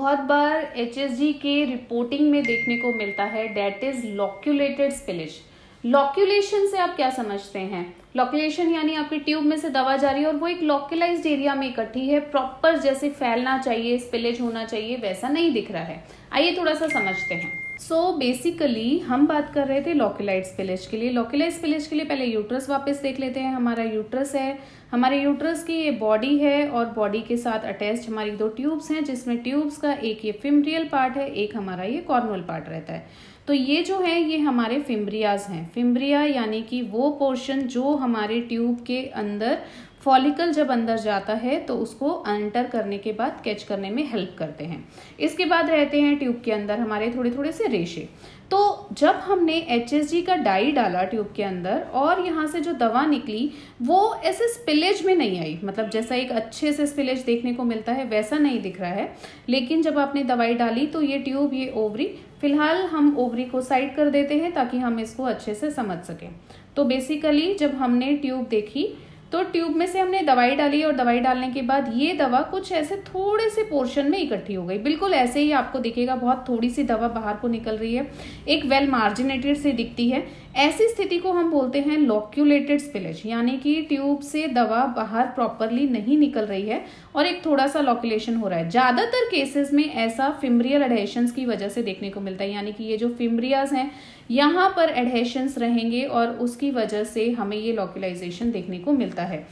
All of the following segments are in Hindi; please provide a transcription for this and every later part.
बहुत बार एचएसजी के रिपोर्टिंग में देखने को मिलता है, डेट इज लॉक्यूलेटेड स्पिलेज। लॉक्यूलेशन से आप क्या समझते हैं? लॉक्यूलेशन यानी आपकी ट्यूब में से दवा जा रही है और वो एक लॉक्यूलाइज्ड एरिया में इकट्ठी है, प्रॉपर जैसे फैलना चाहिए, स्पिलेज होना चाहिए, वैसा नहीं दिख रहा है। आइए थोड़ा सा समझते हैं। बेसिकली हम बात कर रहे थे लॉक्यूलाइज्ड स्पिलेज के लिए। लॉक्यूलाइज्ड स्पिलेज के लिए पहले यूट्रस वापस देख लेते हैं। हमारा यूट्रस है, हमारे यूट्रस की ये बॉडी है और बॉडी के साथ अटैच्ड हमारी दो ट्यूब्स हैं, जिसमें ट्यूब्स का एक ये फिम्ब्रियल पार्ट है, एक हमारा ये कॉर्नुअल पार्ट रहता है। तो ये जो है ये हमारे फिम्ब्रियाज हैं। फिम्ब्रिया यानी कि वो पोर्शन जो हमारे ट्यूब के अंदर फॉलिकल जब अंदर जाता है तो उसको एंटर करने के बाद कैच करने में हेल्प करते हैं। इसके बाद रहते हैं ट्यूब के अंदर हमारे थोड़े थोड़े से रेशे। तो जब हमने एचएसजी का डाई डाला ट्यूब के अंदर और यहाँ से जो दवा निकली वो ऐसे स्पिलेज में नहीं आई, मतलब जैसा एक अच्छे से स्पिलेज देखने को मिलता है वैसा नहीं दिख रहा है। लेकिन जब आपने दवाई डाली तो ये ट्यूब, ये ओवरी, फिलहाल हम ओवरी को साइड कर देते हैं ताकि हम इसको अच्छे से समझ सकें। तो बेसिकली जब हमने ट्यूब देखी तो ट्यूब में से हमने दवाई डाली और दवाई डालने के बाद ये दवा कुछ ऐसे थोड़े से पोर्शन में इकट्ठी हो गई। बिल्कुल ऐसे ही आपको दिखेगा, बहुत थोड़ी सी दवा बाहर को निकल रही है, एक वेल मार्जिनेटेड सी दिखती है। ऐसी स्थिति को हम बोलते हैं लॉक्यूलेटेड स्पिलेज, यानी कि ट्यूब से दवा बाहर प्रॉपरली नहीं निकल रही है और एक थोड़ा सा लॉक्यूलेशन हो रहा है। ज्यादातर केसेस में ऐसा फिम्ब्रियल एडहेशंस की वजह से देखने को मिलता है, यानी कि ये जो फिम्ब्रियाज हैं यहाँ पर एडहेशंस रहेंगे और उसकी वजह से हमें ये लॉक्यूलाइजेशन देखने को मिलता है।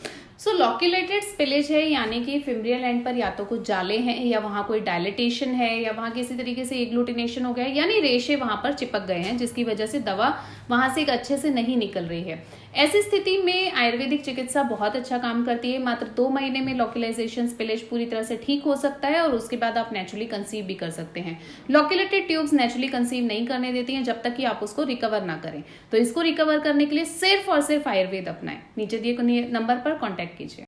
लॉक्यूलेटेड स्पिलेज है यानी कि फिम्ब्रियल एंड पर या तो कुछ जाले हैं या वहां कोई डायलिटेशन है या वहां किसी तरीके से एग्लूटिनेशन हो गया है, यानी रेशे वहां पर चिपक गए हैं जिसकी वजह से दवा वहां से एक अच्छे से नहीं निकल रही है। ऐसी स्थिति में आयुर्वेदिक चिकित्सा बहुत अच्छा काम करती है। मात्र 2 महीने में लॉक्यूलाइजेशन स्पिलेज पूरी तरह से ठीक हो सकता है और उसके बाद आप नेचुरली कंसीव भी कर सकते हैं। लॉक्यूलेटेड ट्यूब्स नेचुरली कंसीव नहीं करने देती हैं जब तक कि आप उसको रिकवर ना करें। तो इसको रिकवर करने के लिए सिर्फ और सिर्फ आयुर्वेद अपनाएं। नीचे दिए नंबर पर कॉन्टैक्ट कीजिए।